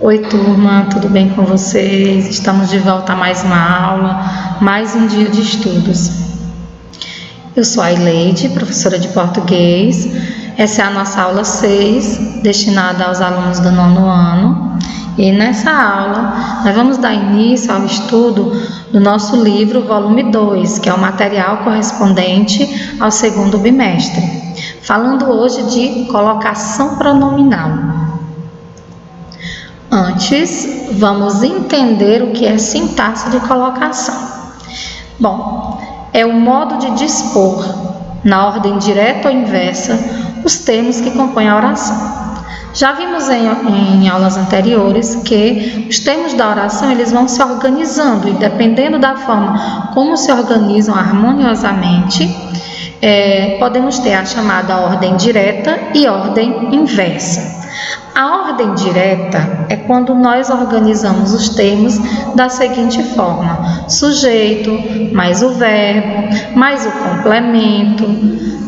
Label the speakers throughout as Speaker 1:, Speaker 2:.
Speaker 1: Oi turma, tudo bem com vocês? Estamos de volta a mais uma aula, mais um dia de estudos. Eu sou a Ileide, professora de português. Essa é a nossa aula 6, destinada aos alunos do 9º ano. E nessa aula, nós vamos dar início ao estudo do nosso livro, volume 2, que é o material correspondente ao 2º bimestre. Falando hoje de colocação pronominal. Antes, vamos entender o que é sintaxe de colocação. Bom, é o modo de dispor, na ordem direta ou inversa, os termos que compõem a oração. Já vimos em aulas anteriores que os termos da oração eles vão se organizando e dependendo da forma como se organizam harmoniosamente, podemos ter a chamada ordem direta e ordem inversa. A ordem direta é quando nós organizamos os termos da seguinte forma: sujeito, mais o verbo, mais o complemento,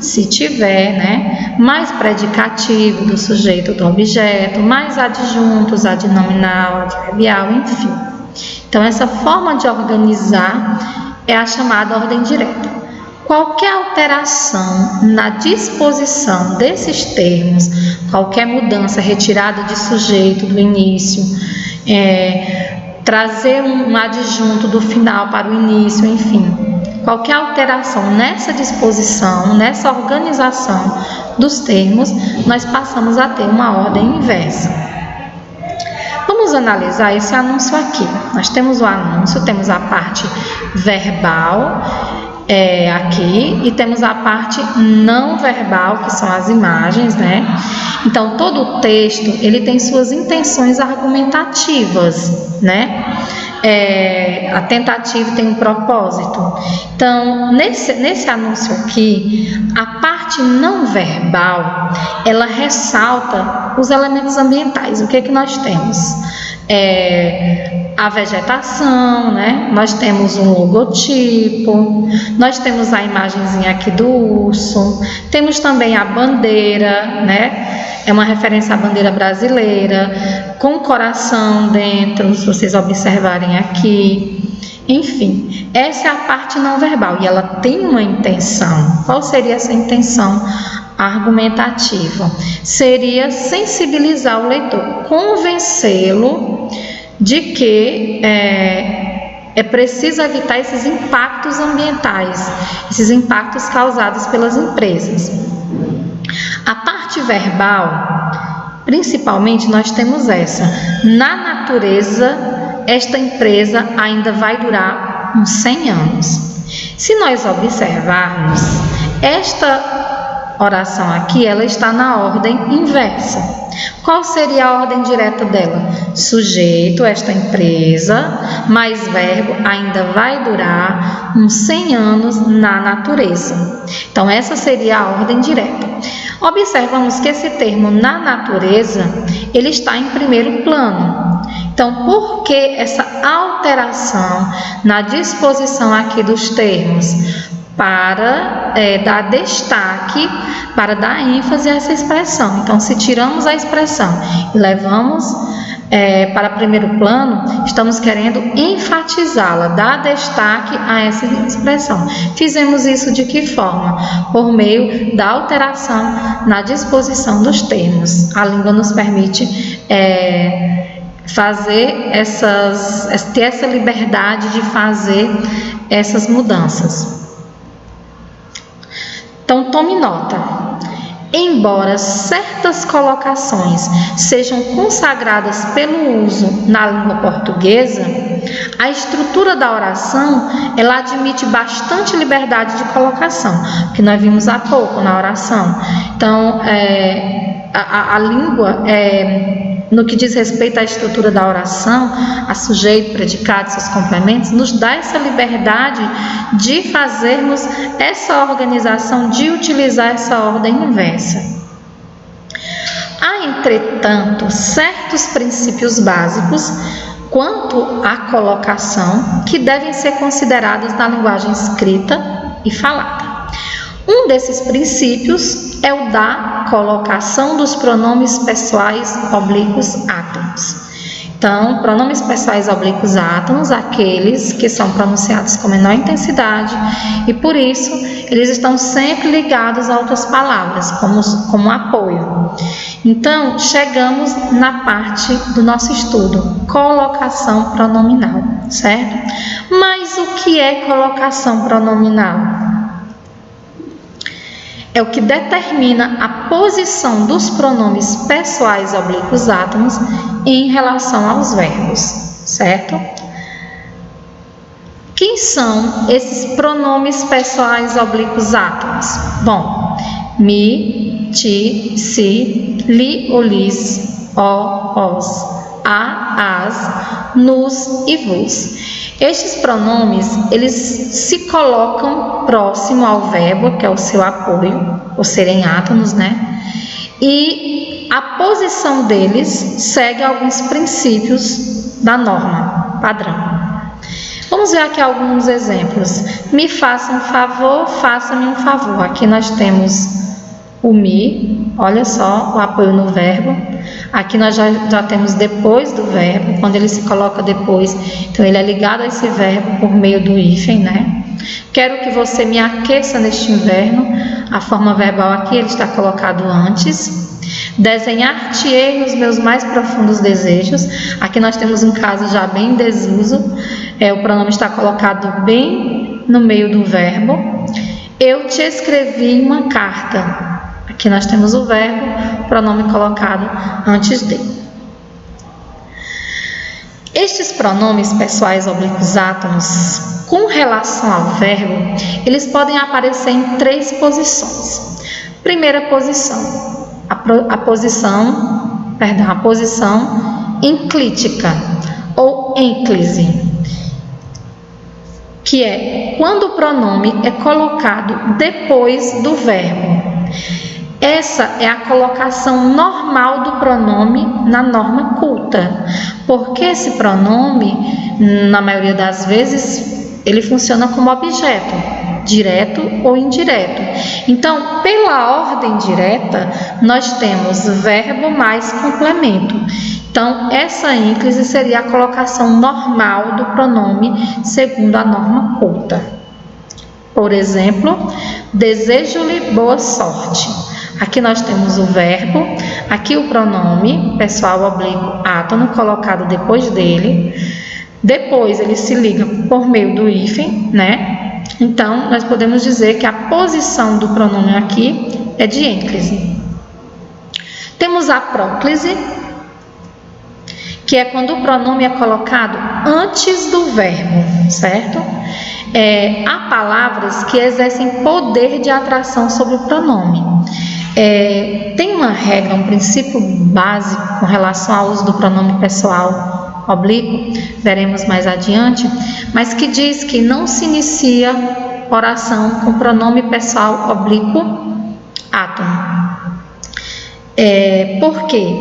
Speaker 1: se tiver, mais predicativo do sujeito do objeto, mais adjuntos, adnominal, adverbial, enfim. Então, essa forma de organizar é a chamada ordem direta. Qualquer alteração na disposição desses termos, qualquer mudança, retirada de sujeito do início, trazer um adjunto do final para o início, enfim, qualquer alteração nessa disposição, nessa organização dos termos, nós passamos a ter uma ordem inversa. Vamos analisar esse anúncio aqui. Nós temos o anúncio, temos a parte verbal, aqui, e temos a parte não verbal, que são as imagens, Então, todo o texto, ele tem suas intenções argumentativas, A tentativa tem um propósito. Então, nesse anúncio aqui, a parte não verbal, ela ressalta os elementos ambientais. O que que nós temos? A vegetação, nós temos um logotipo, nós temos a imagenzinha aqui do urso, temos também a bandeira, é uma referência à bandeira brasileira, com coração dentro, se vocês observarem aqui. Enfim, essa é a parte não verbal e ela tem uma intenção. Qual seria essa intenção argumentativa? Seria sensibilizar o leitor, convencê-lo de que é preciso evitar esses impactos ambientais, esses impactos causados pelas empresas. A parte verbal, principalmente, nós temos essa. Na natureza, esta empresa ainda vai durar uns 100 anos. Se nós observarmos, esta oração aqui, ela está na ordem inversa. Qual seria a ordem direta dela? Sujeito, esta empresa, mais verbo, ainda vai durar uns 100 anos na natureza. Então, essa seria a ordem direta. Observamos que esse termo na natureza, ele está em primeiro plano. Então, por que essa alteração na disposição aqui dos termos? Para dar destaque, para dar ênfase a essa expressão. Então, se tiramos a expressão e levamos para primeiro plano, estamos querendo enfatizá-la, dar destaque a essa expressão. Fizemos isso de que forma? Por meio da alteração na disposição dos termos. A língua nos permite ter essa liberdade de fazer essas mudanças. Então, tome nota. Embora certas colocações sejam consagradas pelo uso na língua portuguesa, a estrutura da oração, ela admite bastante liberdade de colocação, que nós vimos há pouco na oração. Então, a língua, no que diz respeito à estrutura da oração, a sujeito, predicado, seus complementos, nos dá essa liberdade de fazermos essa organização, de utilizar essa ordem inversa. Há, entretanto, certos princípios básicos quanto à colocação que devem ser considerados na linguagem escrita e falada. Um desses princípios é o da colocação dos pronomes pessoais oblíquos átomos. Então, pronomes pessoais oblíquos átonos, aqueles que são pronunciados com menor intensidade e, por isso, eles estão sempre ligados a outras palavras, como apoio. Então, chegamos na parte do nosso estudo, colocação pronominal, certo? Mas o que é colocação pronominal? É o que determina a posição dos pronomes pessoais oblíquos átonos em relação aos verbos, certo? Quem são esses pronomes pessoais oblíquos átonos? Bom, mi, ti, si, li ou lis, o, os, a, as, nos e vos. Estes pronomes, eles se colocam próximo ao verbo, que é o seu apoio, por serem átonos, né? E a posição deles segue alguns princípios da norma padrão. Vamos ver aqui alguns exemplos. Me faça um favor, faça-me um favor. Aqui nós temos o me, olha só, o apoio no verbo. Aqui nós já temos depois do verbo, quando ele se coloca depois, então ele é ligado a esse verbo por meio do hífen, né? Quero que você me aqueça neste inverno. A forma verbal aqui ele está colocado antes. Desenhar-te-ei nos meus mais profundos desejos. Aqui nós temos um caso já bem em desuso. O pronome está colocado bem no meio do verbo. Eu te escrevi uma carta. Aqui nós temos o verbo, o pronome colocado antes dele. Estes pronomes pessoais oblíquos átonos, com relação ao verbo, eles podem aparecer em 3 posições. Primeira posição, a posição enclítica ou ênclise, que é quando o pronome é colocado depois do verbo. Essa é a colocação normal do pronome na norma culta, porque esse pronome, na maioria das vezes, ele funciona como objeto, direto ou indireto. Então, pela ordem direta, nós temos verbo mais complemento. Então, essa ênclise seria a colocação normal do pronome segundo a norma culta. Por exemplo, desejo-lhe boa sorte. Aqui nós temos o verbo, aqui o pronome pessoal oblíquo átono colocado depois dele. Depois ele se liga por meio do hífen, né? Então, nós podemos dizer que a posição do pronome aqui é de ênclise. Temos a próclise, que é quando o pronome é colocado antes do verbo, certo? Há palavras que exercem poder de atração sobre o pronome. Tem uma regra, um princípio básico com relação ao uso do pronome pessoal oblíquo, veremos mais adiante, mas que diz que não se inicia oração com pronome pessoal oblíquo átono. Por quê?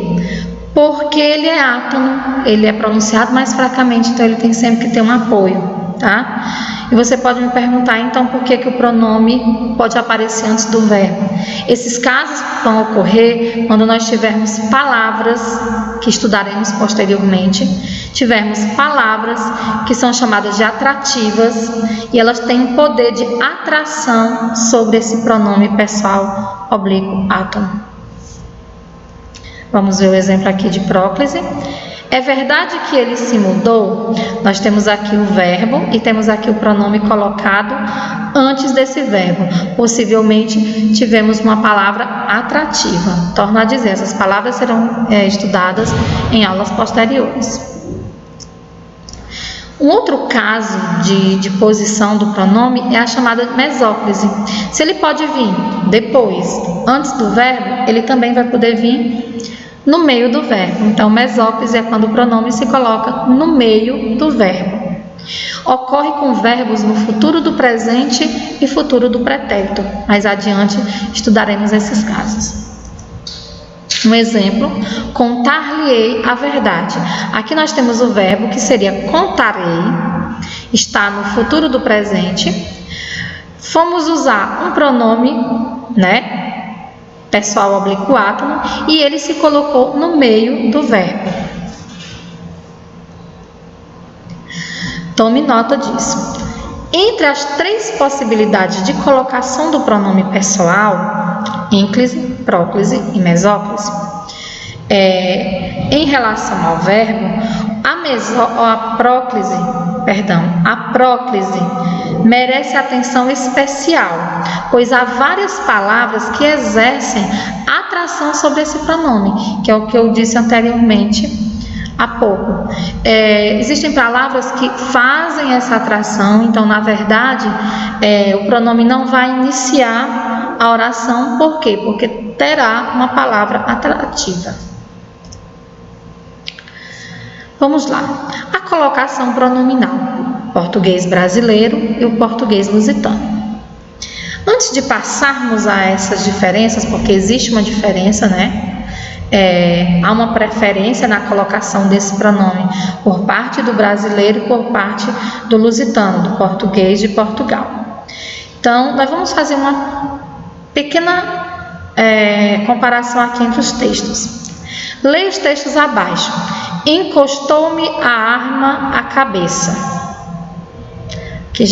Speaker 1: Porque ele é átono, ele é pronunciado mais fracamente, então ele tem sempre que ter um apoio, tá? E você pode me perguntar, então, por que o pronome pode aparecer antes do verbo? Esses casos vão ocorrer quando nós tivermos palavras, que estudaremos posteriormente, tivermos palavras que são chamadas de atrativas, e elas têm um poder de atração sobre esse pronome pessoal oblíquo átono. Vamos ver o exemplo aqui de próclise. É verdade que ele se mudou? Nós temos aqui o verbo e temos aqui o pronome colocado antes desse verbo. Possivelmente tivemos uma palavra atrativa. Torno a dizer, essas palavras serão estudadas em aulas posteriores. Um outro caso de posição do pronome é a chamada mesóclise. Se ele pode vir depois, antes do verbo, ele também vai poder vir no meio do verbo. Então, mesóclise é quando o pronome se coloca no meio do verbo. Ocorre com verbos no futuro do presente e futuro do pretérito. Mais adiante estudaremos esses casos. Um exemplo, contar-lhe-ei a verdade. Aqui nós temos o verbo que seria contarei, está no futuro do presente. Fomos usar um pronome, né? Pessoal oblíquo átono, e ele se colocou no meio do verbo. Tome nota disso. Entre as 3 possibilidades de colocação do pronome pessoal, ênclise, próclise e mesóclise, em relação ao verbo, a próclise merece atenção especial, pois há várias palavras que exercem atração sobre esse pronome, que é o que eu disse anteriormente há pouco. Existem palavras que fazem essa atração, então, na verdade, o pronome não vai iniciar a oração. Por quê? Porque terá uma palavra atrativa. Vamos lá. A colocação pronominal, português brasileiro e o português lusitano. Antes de passarmos a essas diferenças, porque existe uma diferença, né? Há uma preferência na colocação desse pronome por parte do brasileiro e por parte do lusitano, do português de Portugal. Então, nós vamos fazer uma pequena comparação aqui entre os textos. Leia os textos abaixo. Encostou-me a arma à cabeça. Que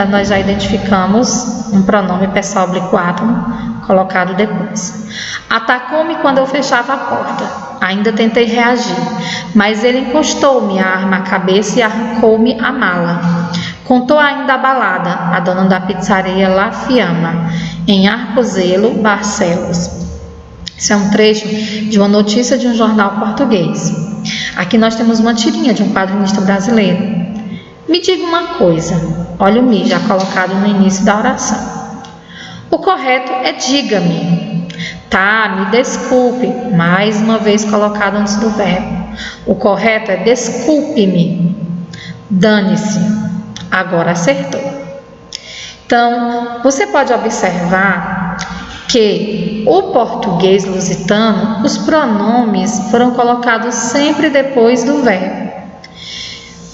Speaker 1: nós já identificamos um pronome pessoal obliquátono colocado depois. Atacou-me quando eu fechava a porta. Ainda tentei reagir, mas ele encostou-me a arma à cabeça e arrancou-me a mala. Contou ainda a balada, a dona da pizzaria La Fiamma, em Arcozelo, Barcelos. Isso é um trecho de uma notícia de um jornal português. Aqui nós temos uma tirinha de um quadrinista brasileiro. Me diga uma coisa, olha o me já colocado no início da oração. O correto é diga-me. Tá, me desculpe, mais uma vez colocado antes do verbo. O correto é desculpe-me. Dane-se. Agora acertou. Então, você pode observar que o português lusitano, os pronomes foram colocados sempre depois do verbo.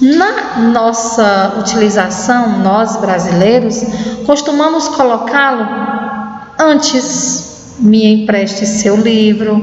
Speaker 1: Na nossa utilização, nós brasileiros, costumamos colocá-lo antes. Me empreste seu livro,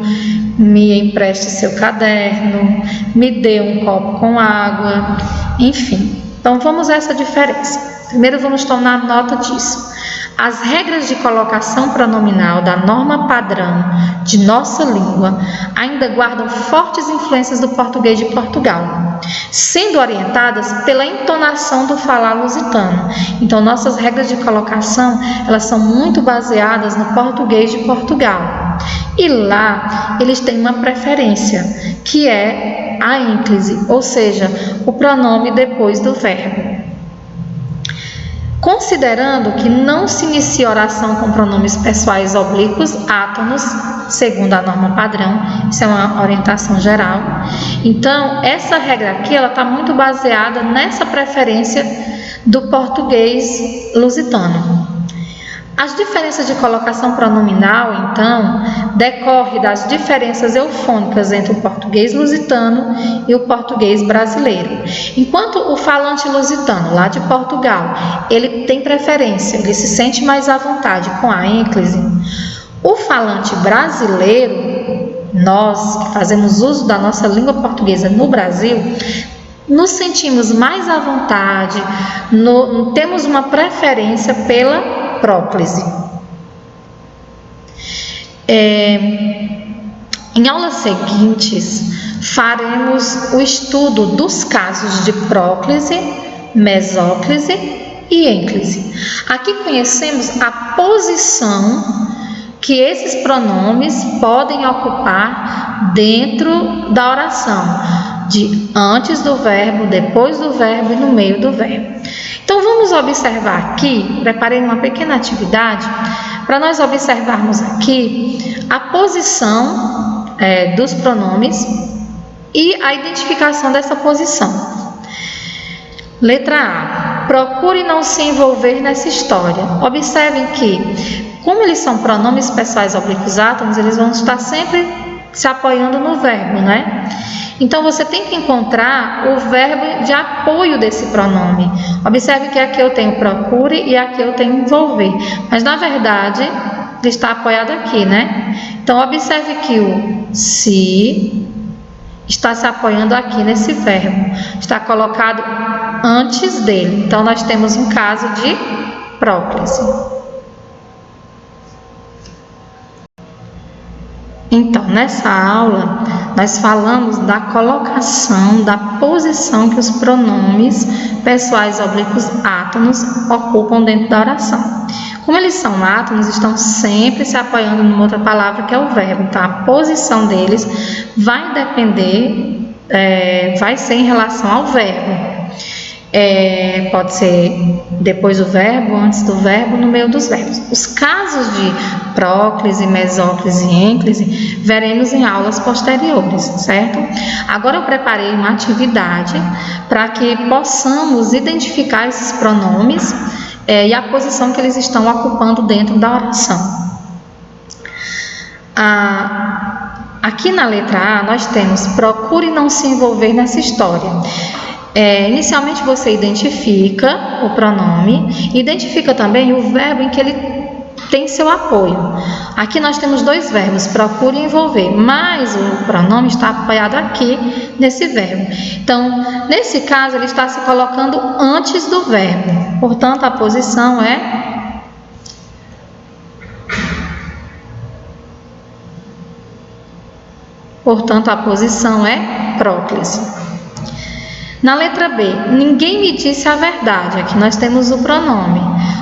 Speaker 1: me empreste seu caderno, me dê um copo com água, enfim. Então, vamos a essa diferença. Primeiro, vamos tomar nota disso. As regras de colocação pronominal da norma padrão de nossa língua ainda guardam fortes influências do português de Portugal, sendo orientadas pela entonação do falar lusitano. Então, nossas regras de colocação, elas são muito baseadas no português de Portugal. E lá, eles têm uma preferência, que é a ênclise, ou seja, o pronome depois do verbo. Considerando que não se inicia oração com pronomes pessoais oblíquos, átonos, segundo a norma padrão, isso é uma orientação geral. Então, essa regra aqui, ela está muito baseada nessa preferência do português lusitano. As diferenças de colocação pronominal, então, decorrem das diferenças eufônicas entre o português lusitano e o português brasileiro. Enquanto o falante lusitano, lá de Portugal, ele tem preferência, ele se sente mais à vontade com a ênclise, o falante brasileiro, nós que fazemos uso da nossa língua portuguesa no Brasil, nos sentimos mais à vontade, temos uma preferência pela próclise. Em aulas seguintes, faremos o estudo dos casos de próclise, mesóclise e ênclise. Aqui conhecemos a posição que esses pronomes podem ocupar dentro da oração, de antes do verbo, depois do verbo e no meio do verbo. Então, vamos observar aqui, preparei uma pequena atividade para nós observarmos aqui a posição dos pronomes e a identificação dessa posição. Letra A. Procure não se envolver nessa história. Observem que, como eles são pronomes pessoais oblíquos átomos, eles vão estar sempre se apoiando no verbo, né? Então, você tem que encontrar o verbo de apoio desse pronome. Observe que aqui eu tenho procure e aqui eu tenho envolver. Mas, na verdade, ele está apoiado aqui, né? Então, observe que o se está se apoiando aqui nesse verbo, está colocado antes dele. Então, nós temos um caso de próclise. Então, nessa aula, nós falamos da colocação, da posição que os pronomes pessoais oblíquos átonos ocupam dentro da oração. Como eles são átonos, estão sempre se apoiando numa outra palavra que é o verbo. Então, a posição deles vai depender, vai ser em relação ao verbo. Pode ser depois do verbo, antes do verbo, no meio dos verbos. Os casos de próclise, mesóclise e ênclise veremos em aulas posteriores, certo? Agora eu preparei uma atividade para que possamos identificar esses pronomes e a posição que eles estão ocupando dentro da oração. Aqui na letra A nós temos: procure não se envolver nessa história. Inicialmente você identifica o pronome, identifica também o verbo em que ele tem seu apoio. Aqui nós temos dois verbos, procure e envolver, mas o pronome está apoiado aqui nesse verbo. Então, nesse caso, ele está se colocando antes do verbo, portanto, a posição é próclise. Na letra B, ninguém me disse a verdade. Aqui nós temos o pronome.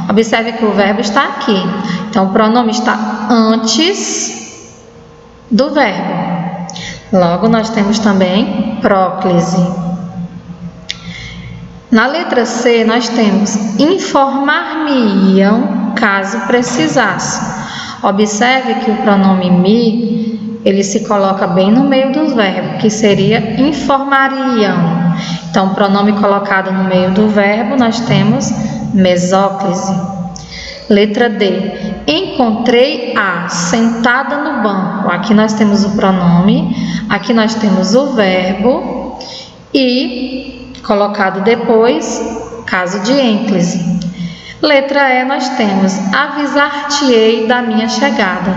Speaker 1: Observe que o verbo está aqui. Então, o pronome está antes do verbo. Logo, nós temos também próclise. Na letra C, nós temos informar-me-iam caso precisasse. Observe que o pronome me, ele se coloca bem no meio do verbo, que seria informariam. Então, o pronome colocado no meio do verbo, nós temos mesóclise. Letra D. Encontrei a sentada no banco. Aqui nós temos o pronome, aqui nós temos o verbo e colocado depois, caso de ênclise. Letra E, nós temos avisar-te-ei da minha chegada.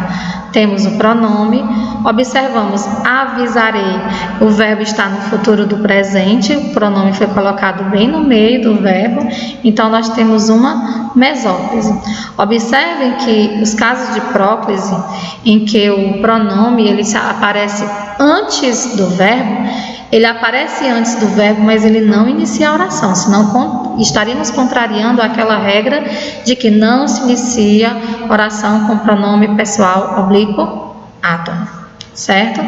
Speaker 1: Temos o pronome, observamos avisarei, o verbo está no futuro do presente, o pronome foi colocado bem no meio do verbo, então nós temos uma mesóclise. Observem que os casos de próclise, em que o pronome ele aparece antes do verbo, ele aparece antes do verbo, mas ele não inicia a oração, senão estaríamos contrariando aquela regra de que não se inicia oração com pronome pessoal oblíquo átono, certo?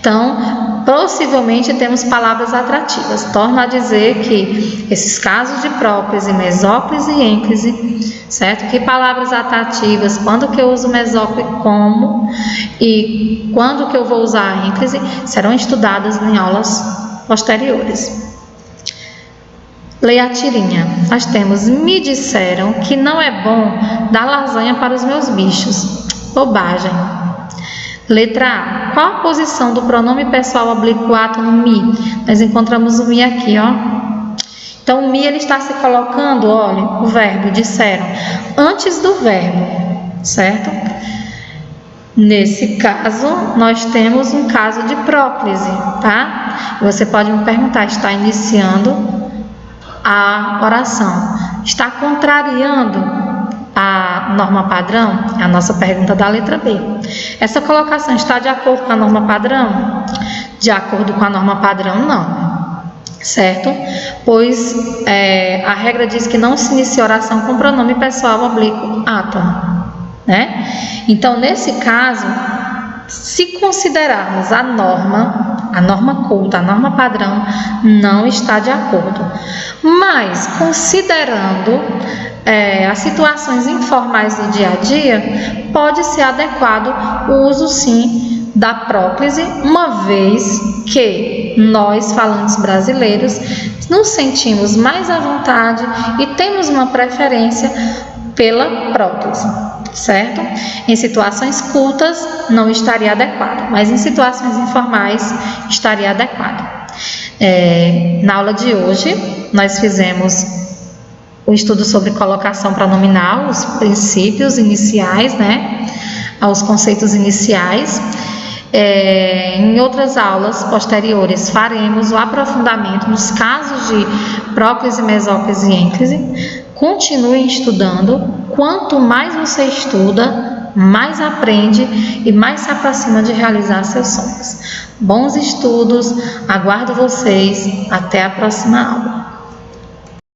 Speaker 1: Então, possivelmente temos palavras atrativas. Torno a dizer que esses casos de próclise, mesóclise e ênclise, certo? Que palavras atrativas, quando que eu uso mesóclise como e quando que eu vou usar a ênclise, serão estudadas em aulas posteriores. Leia a tirinha. Nós temos: me disseram que não é bom dar lasanha para os meus bichos. Bobagem. Letra A. Qual a posição do pronome pessoal oblíquo átono me? Nós encontramos o me aqui, ó. Então, o me ele está se colocando, olha, o verbo disseram, antes do verbo, certo? Nesse caso, nós temos um caso de próclise, tá? Você pode me perguntar, está iniciando a oração, está contrariando a norma padrão? É a nossa pergunta da letra B. Essa colocação está de acordo com a norma padrão? De acordo com a norma padrão, não, certo? Pois a regra diz que não se inicia oração com pronome pessoal oblíquo átono, né? Então, nesse caso, se considerarmos a norma culta, a norma padrão, não está de acordo. Mas, considerando as situações informais do dia a dia, pode ser adequado o uso, sim, da próclise, uma vez que nós, falantes brasileiros, nos sentimos mais à vontade e temos uma preferência pela próclise, certo? Em situações cultas não estaria adequado, mas em situações informais estaria adequado. Na aula de hoje, nós fizemos o estudo sobre colocação pronominal, os princípios iniciais, né? Os conceitos iniciais. Em outras aulas posteriores faremos o aprofundamento nos casos de próclise, mesóclise e ênclise. Continue estudando. Quanto mais você estuda, mais aprende e mais se aproxima de realizar seus sonhos. Bons estudos, aguardo vocês. Até a próxima aula.